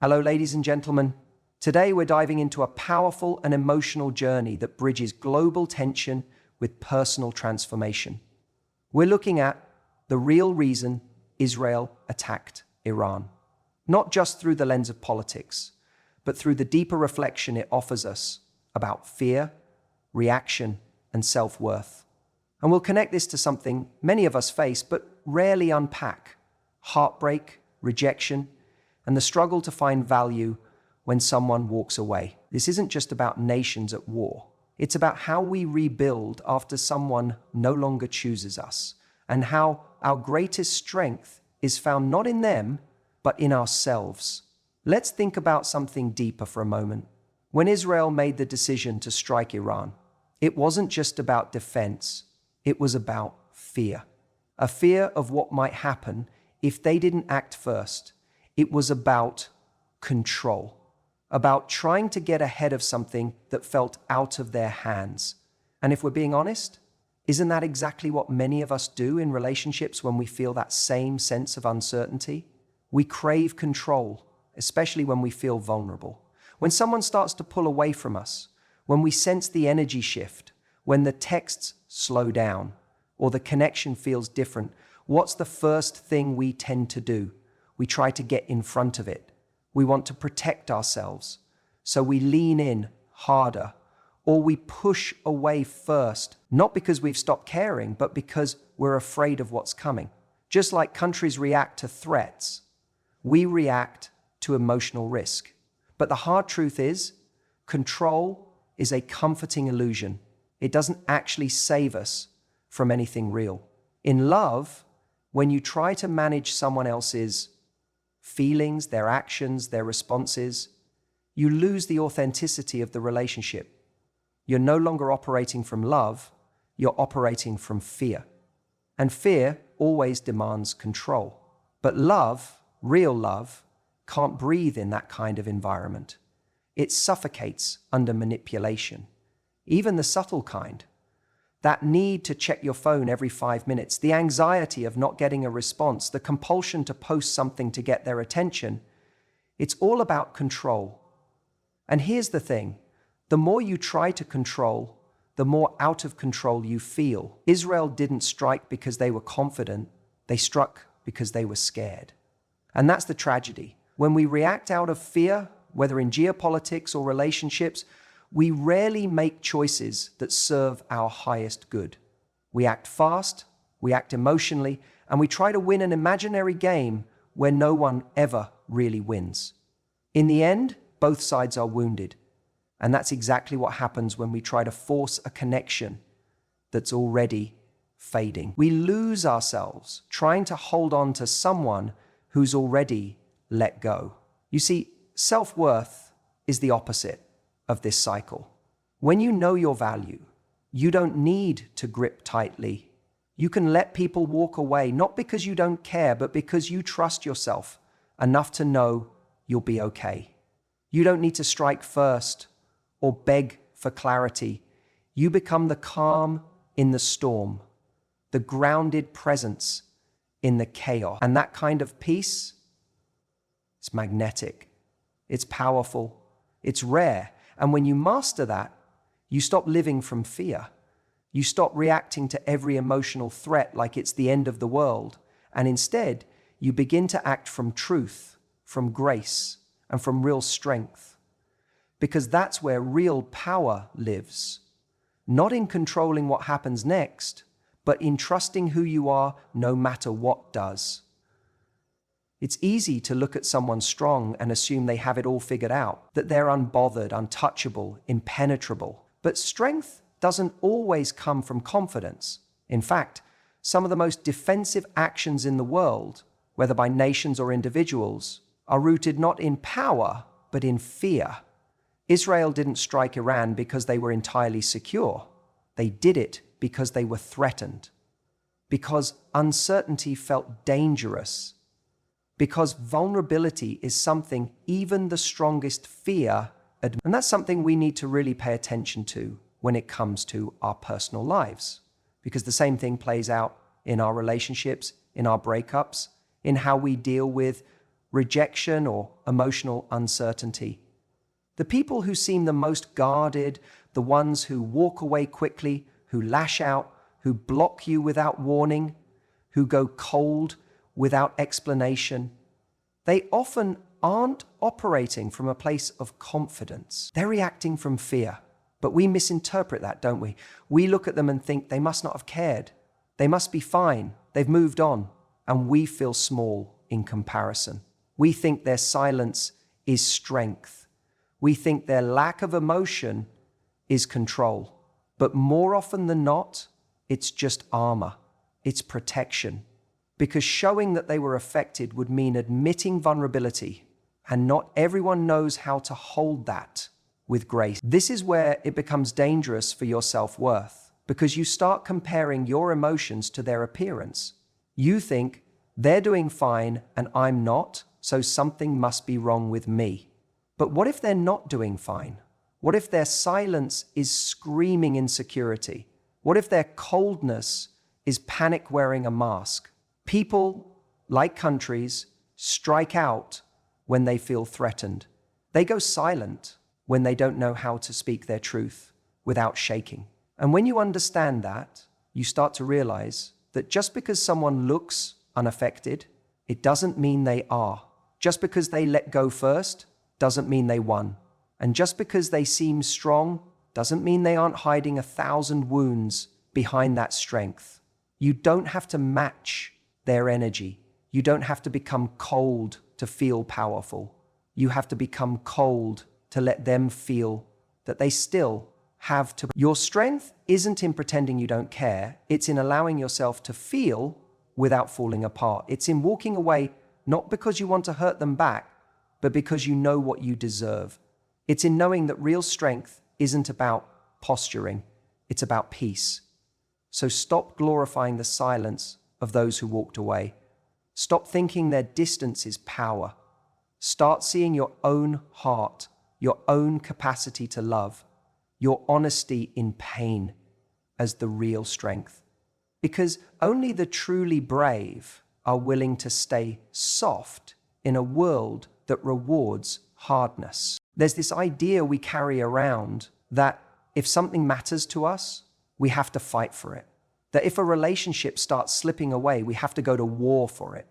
Hello, ladies and gentlemen. Today we're diving into a powerful and emotional journey that bridges global tension with personal transformation. We're looking at the real reason Israel attacked Iran, not just through the lens of politics, but through the deeper reflection it offers us about fear, reaction, and self-worth. And we'll connect this to something many of us face but rarely unpack: heartbreak, rejection, and the struggle to find value when someone walks away. This isn't just about nations at war. It's about how we rebuild after someone no longer chooses us, and how our greatest strength is found not in them, but in ourselves. Let's think about something deeper for a moment. When Israel made the decision to strike Iran, it wasn't just about defense, it was about fear. A fear of what might happen if they didn't act first. It was about control, about trying to get ahead of something that felt out of their hands. And if we're being honest, isn't that exactly what many of us do in relationships when we feel that same sense of uncertainty? We crave control, especially when we feel vulnerable. When someone starts to pull away from us, when we sense the energy shift, when the texts slow down, or the connection feels different, what's the first thing we tend to do? We try to get in front of it. We want to protect ourselves. So we lean in harder, or we push away first, not because we've stopped caring, but because we're afraid of what's coming. Just like countries react to threats, we react to emotional risk. But the hard truth is, control is a comforting illusion. It doesn't actually save us from anything real. In love, when you try to manage someone else's feelings, their actions, their responses, you lose the authenticity of the relationship. You're no longer operating from love, you're operating from fear. And fear always demands control. But love, real love, can't breathe in that kind of environment. It suffocates under manipulation, even the subtle kind. That need to check your phone every 5 minutes, the anxiety of not getting a response, the compulsion to post something to get their attention, it's all about control. And here's the thing, the more you try to control, the more out of control you feel. Israel didn't strike because they were confident, they struck because they were scared. And that's the tragedy. When we react out of fear, whether in geopolitics or relationships, we rarely make choices that serve our highest good. We act fast, we act emotionally, and we try to win an imaginary game where no one ever really wins. In the end, both sides are wounded. And that's exactly what happens when we try to force a connection that's already fading. We lose ourselves trying to hold on to someone who's already let go. You see, self-worth is the opposite of this cycle. When you know your value, you don't need to grip tightly. You can let people walk away, not because you don't care, but because you trust yourself enough to know you'll be okay. You don't need to strike first or beg for clarity. You become the calm in the storm, the grounded presence in the chaos. And that kind of peace, it's magnetic, it's powerful, it's rare. And when you master that, you stop living from fear. You stop reacting to every emotional threat like it's the end of the world. And instead, you begin to act from truth, from grace, and from real strength. Because that's where real power lives. Not in controlling what happens next, but in trusting who you are no matter what does. It's easy to look at someone strong and assume they have it all figured out, that they're unbothered, untouchable, impenetrable. But strength doesn't always come from confidence. In fact, some of the most defensive actions in the world, whether by nations or individuals, are rooted not in power, but in fear. Israel didn't strike Iran because they were entirely secure. They did it because they were threatened, because uncertainty felt dangerous, because vulnerability is something even the strongest fear admits. And that's something we need to really pay attention to when it comes to our personal lives, because the same thing plays out in our relationships, in our breakups, in how we deal with rejection, or emotional uncertainty. The people who seem the most guarded, the ones who walk away quickly, who lash out, who block you without warning, who go cold without explanation, they often aren't operating from a place of confidence. They're reacting from fear. But we misinterpret that, don't we? We look at them and think they must not have cared. They must be fine. They've moved on. And we feel small in comparison. We think their silence is strength. We think their lack of emotion is control. But more often than not, it's just armor. It's protection. Because showing that they were affected would mean admitting vulnerability. And not everyone knows how to hold that with grace. This is where it becomes dangerous for your self-worth, because you start comparing your emotions to their appearance. You think, they're doing fine and I'm not, so something must be wrong with me. But what if they're not doing fine? What if their silence is screaming insecurity? What if their coldness is panic wearing a mask? People, like countries, strike out when they feel threatened. They go silent when they don't know how to speak their truth without shaking. And when you understand that, you start to realize that just because someone looks unaffected, it doesn't mean they are. Just because they let go first doesn't mean they won. And just because they seem strong doesn't mean they aren't hiding 1,000 wounds behind that strength. You don't have to match their energy. You don't have to become cold to feel powerful. You have to become cold to let them feel that they still have to. Your strength isn't in pretending you don't care. It's in allowing yourself to feel without falling apart. It's in walking away, not because you want to hurt them back, but because you know what you deserve. It's in knowing that real strength isn't about posturing. It's about peace. So stop glorifying the silence of those who walked away. Stop thinking their distance is power. Start seeing your own heart, your own capacity to love, your honesty in pain as the real strength. Because only the truly brave are willing to stay soft in a world that rewards hardness. There's this idea we carry around that if something matters to us, we have to fight for it. That if a relationship starts slipping away, we have to go to war for it.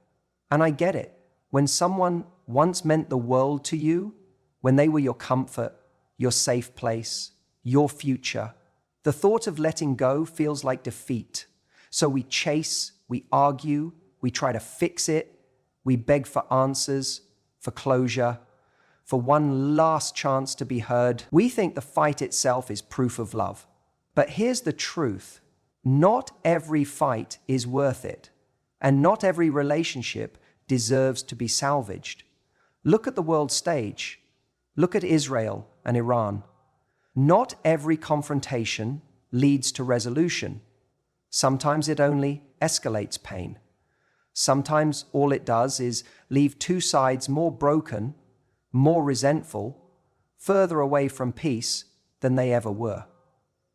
And I get it. When someone once meant the world to you, when they were your comfort, your safe place, your future, the thought of letting go feels like defeat. So we chase, we argue, we try to fix it, we beg for answers, for closure, for one last chance to be heard. We think the fight itself is proof of love. But here's the truth. Not every fight is worth it, and not every relationship deserves to be salvaged. Look at the world stage. Look at Israel and Iran. Not every confrontation leads to resolution. Sometimes it only escalates pain. Sometimes all it does is leave two sides more broken, more resentful, further away from peace than they ever were.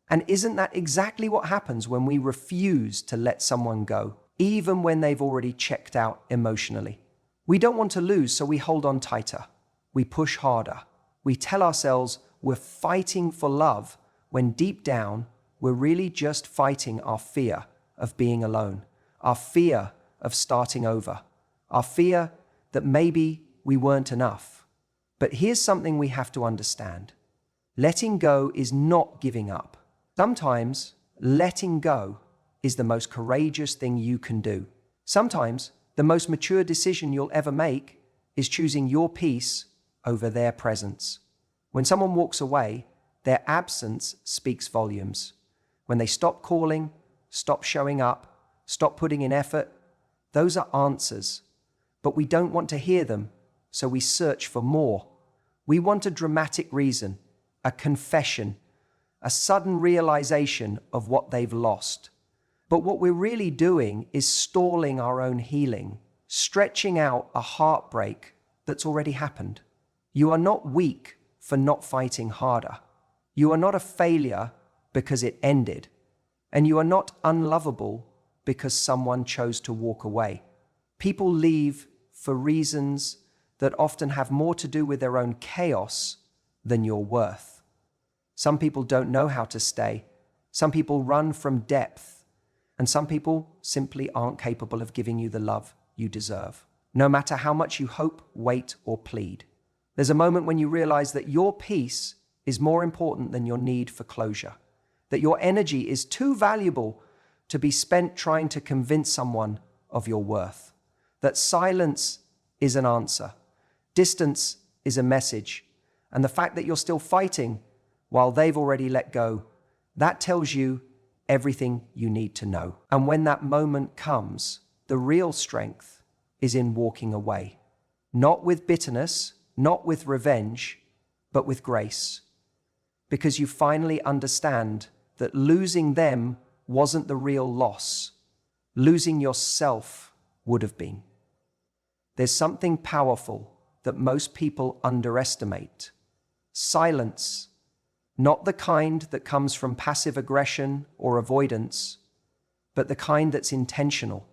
And isn't that exactly what happens when we refuse to let someone go, even when they've already checked out emotionally? We don't want to lose, so we hold on tighter. We push harder. We tell ourselves we're fighting for love when deep down we're really just fighting our fear of being alone, our fear of starting over, our fear that maybe we weren't enough. But here's something we have to understand. Letting go is not giving up. Sometimes letting go is the most courageous thing you can do. Sometimes the most mature decision you'll ever make is choosing your peace over their presence. When someone walks away, their absence speaks volumes. When they stop calling, stop showing up, stop putting in effort, those are answers. But we don't want to hear them, so we search for more. We want a dramatic reason, a confession, a sudden realization of what they've lost. But what we're really doing is stalling our own healing, stretching out a heartbreak that's already happened. You are not weak for not fighting harder. You are not a failure because it ended. And you are not unlovable because someone chose to walk away. People leave for reasons that often have more to do with their own chaos than your worth. Some people don't know how to stay. Some people run from depth. And some people simply aren't capable of giving you the love you deserve, no matter how much you hope, wait, or plead. There's a moment when you realize that your peace is more important than your need for closure, that your energy is too valuable to be spent trying to convince someone of your worth, that silence is an answer, distance is a message, and the fact that you're still fighting while they've already let go, that tells you everything you need to know. And when that moment comes, the real strength is in walking away, not with bitterness, not with revenge, but with grace, because you finally understand that losing them wasn't the real loss. Losing yourself would have been. There's something powerful that most people underestimate. Silence, not the kind that comes from passive aggression or avoidance, but the kind that's intentional.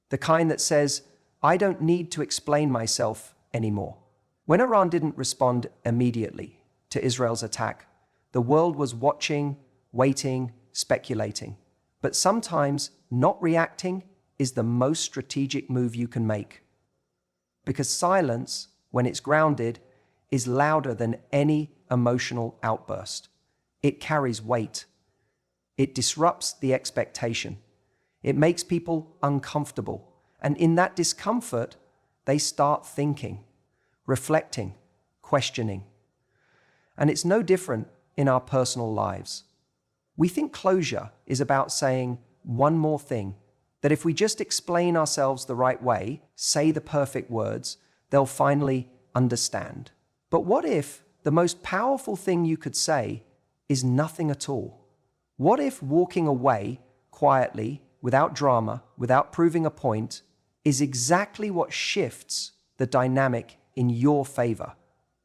The kind that says, I don't need to explain myself anymore. When Iran didn't respond immediately to Israel's attack, the world was watching, waiting, speculating. But sometimes not reacting is the most strategic move you can make. Because silence, when it's grounded, is louder than any emotional outburst. It carries weight. It disrupts the expectation. It makes people uncomfortable. And in that discomfort, they start thinking, reflecting, questioning. And it's no different in our personal lives. We think closure is about saying one more thing, that if we just explain ourselves the right way, say the perfect words, they'll finally understand. But what if the most powerful thing you could say is nothing at all? What if walking away quietly, without drama, without proving a point, is exactly what shifts the dynamic in your favor?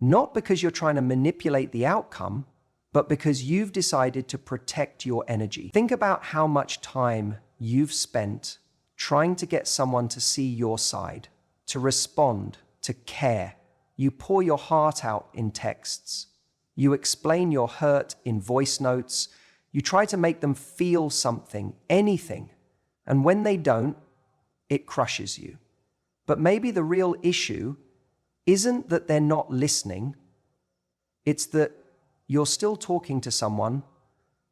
Not because you're trying to manipulate the outcome, but because you've decided to protect your energy. Think about how much time you've spent trying to get someone to see your side, to respond, to care. You pour your heart out in texts. You explain your hurt in voice notes. You try to make them feel something, anything. And when they don't, it crushes you. But maybe the real issue isn't that they're not listening. It's that you're still talking to someone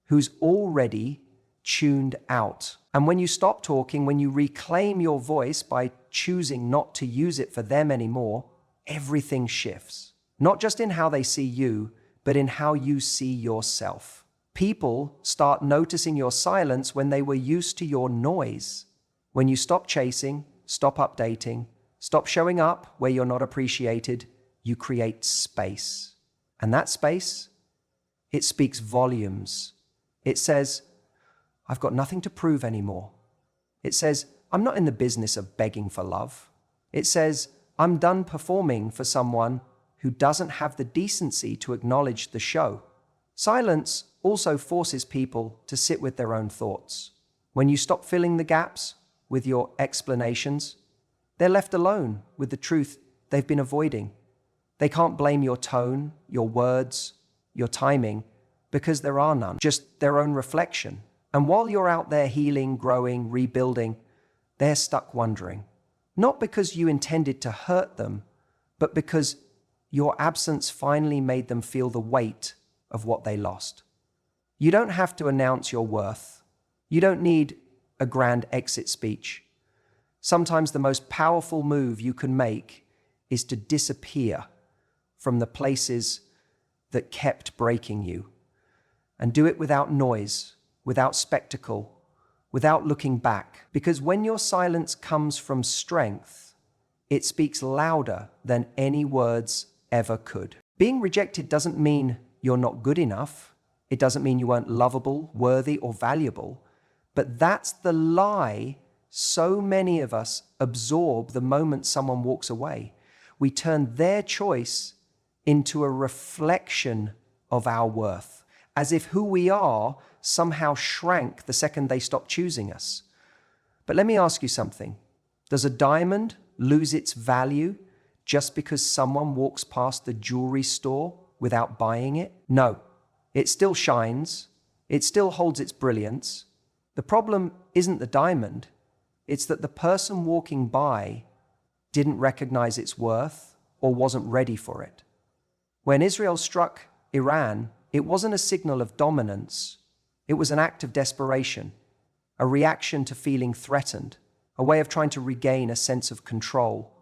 who's already tuned out. And when you stop talking, when you reclaim your voice by choosing not to use it for them anymore, everything shifts. Not just in how they see you, but in how you see yourself. People start noticing your silence when they were used to your noise. When you stop chasing, stop updating, stop showing up where you're not appreciated, you create space. And that space, it speaks volumes. It says, I've got nothing to prove anymore. It says, I'm not in the business of begging for love. It says, I'm done performing for someone who doesn't have the decency to acknowledge the show. Silence also forces people to sit with their own thoughts. When you stop filling the gaps with your explanations, they're left alone with the truth they've been avoiding. They can't blame your tone, your words, your timing, because there are none, just their own reflection. And while you're out there healing, growing, rebuilding, they're stuck wondering. Not because you intended to hurt them, but because your absence finally made them feel the weight of what they lost. You don't have to announce your worth. You don't need a grand exit speech. Sometimes the most powerful move you can make is to disappear from the places that kept breaking you, and do it without noise, without spectacle, without looking back. Because when your silence comes from strength, it speaks louder than any words ever could. Being rejected doesn't mean you're not good enough. It doesn't mean you weren't lovable, worthy, or valuable. But that's the lie so many of us absorb the moment someone walks away. We turn their choice into a reflection of our worth, as if who we are somehow shrank the second they stopped choosing us. But let me ask you something. Does a diamond lose its value just because someone walks past the jewelry store without buying it? No, it still shines. It still holds its brilliance. The problem isn't the diamond. It's that the person walking by didn't recognize its worth or wasn't ready for it. When Israel struck Iran, it wasn't a signal of dominance. It was an act of desperation, a reaction to feeling threatened, a way of trying to regain a sense of control.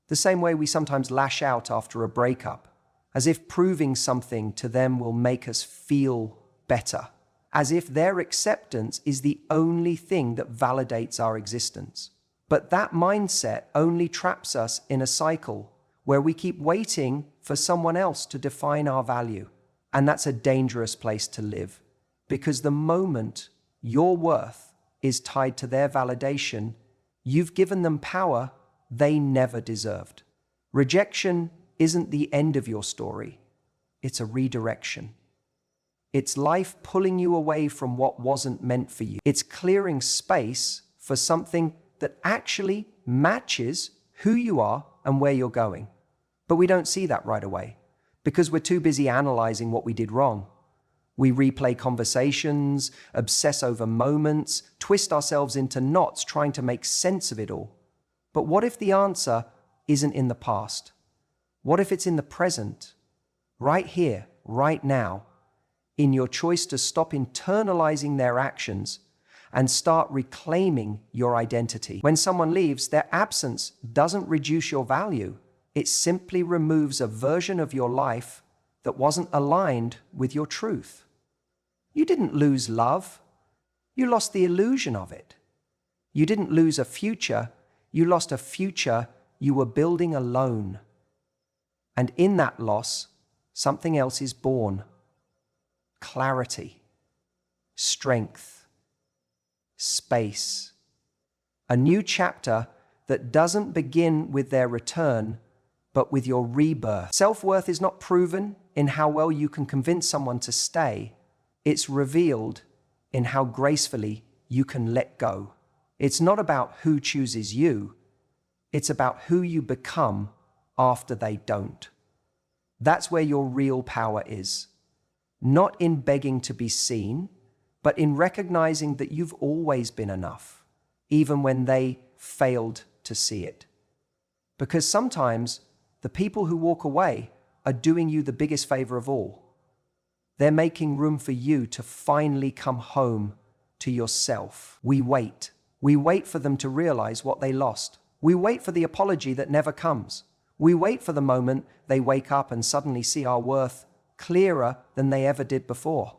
The same way we sometimes lash out after a breakup, as if proving something to them will make us feel better, as if their acceptance is the only thing that validates our existence. But that mindset only traps us in a cycle where we keep waiting for someone else to define our value. And that's a dangerous place to live, because the moment your worth is tied to their validation, you've given them power they never deserved. Rejection isn't the end of your story. It's a redirection. It's life pulling you away from what wasn't meant for you. It's clearing space for something that actually matches who you are and where you're going. But we don't see that right away because we're too busy analyzing what we did wrong. We replay conversations, obsess over moments, twist ourselves into knots trying to make sense of it all. But what if the answer isn't in the past? What if it's in the present? Right here, right now, in your choice to stop internalizing their actions and start reclaiming your identity. When someone leaves, their absence doesn't reduce your value. It simply removes a version of your life that wasn't aligned with your truth. You didn't lose love. You lost the illusion of it. You didn't lose a future. You lost a future you were building alone. And in that loss, something else is born. Clarity, strength, space. A new chapter that doesn't begin with their return, but with your rebirth. Self-worth is not proven in how well you can convince someone to stay. It's revealed in how gracefully you can let go. It's not about who chooses you. It's about who you become after they don't. That's where your real power is. Not in begging to be seen, but in recognizing that you've always been enough, even when they failed to see it. Because sometimes the people who walk away are doing you the biggest favor of all. They're making room for you to finally come home to yourself. We wait. We wait for them to realize what they lost. We wait for the apology that never comes. We wait for the moment they wake up and suddenly see our worth clearer than they ever did before.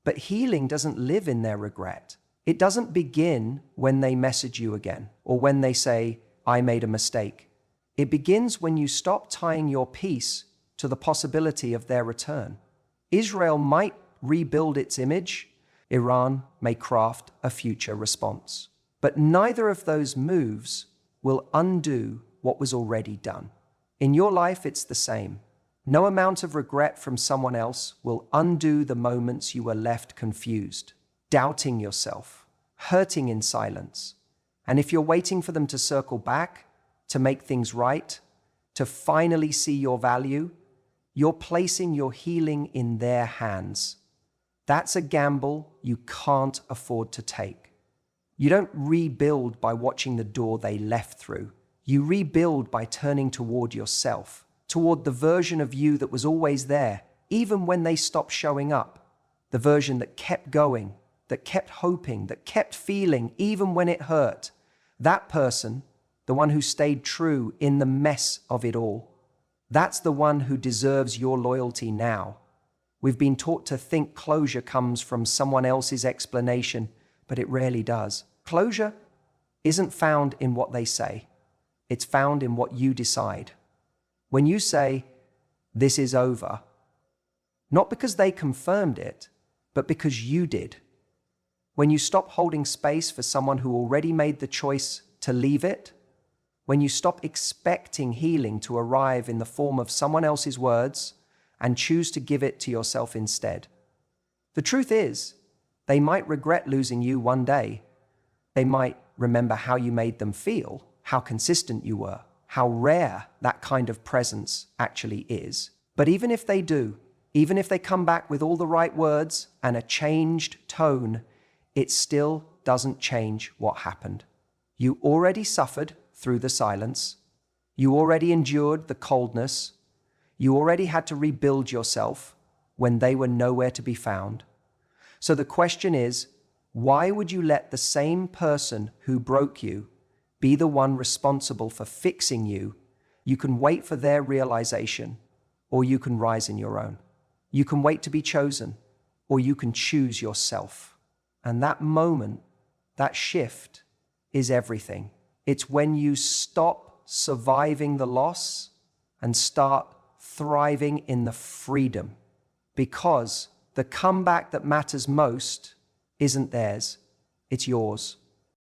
But healing doesn't live in their regret. It doesn't begin when they message you again or when they say, "I made a mistake." It begins when you stop tying your peace to the possibility of their return. Israel might rebuild its image. Iran may craft a future response. But neither of those moves will undo what was already done. In your life, it's the same. No amount of regret from someone else will undo the moments you were left confused, doubting yourself, hurting in silence. And if you're waiting for them to circle back, to make things right, to finally see your value, you're placing your healing in their hands. That's a gamble you can't afford to take. You don't rebuild by watching the door they left through. You rebuild by turning toward yourself, toward the version of you that was always there, even when they stopped showing up. The version that kept going, that kept hoping, that kept feeling even when it hurt. That person, the one who stayed true in the mess of it all, that's the one who deserves your loyalty now. We've been taught to think closure comes from someone else's explanation, but it rarely does. Closure isn't found in what they say. It's found in what you decide. When you say, "This is over," not because they confirmed it, but because you did. When you stop holding space for someone who already made the choice to leave it, when you stop expecting healing to arrive in the form of someone else's words and choose to give it to yourself instead. The truth is, they might regret losing you one day. They might remember how you made them feel, how consistent you were, how rare that kind of presence actually is. But even if they do, even if they come back with all the right words and a changed tone, it still doesn't change what happened. You already suffered through the silence. You already endured the coldness. You already had to rebuild yourself when they were nowhere to be found. So the question is, why would you let the same person who broke you be the one responsible for fixing you? You can wait for their realization, or you can rise in your own. You can wait to be chosen, or you can choose yourself. And that moment, that shift, is everything. It's when you stop surviving the loss and start thriving in the freedom. Because the comeback that matters most isn't theirs, it's yours.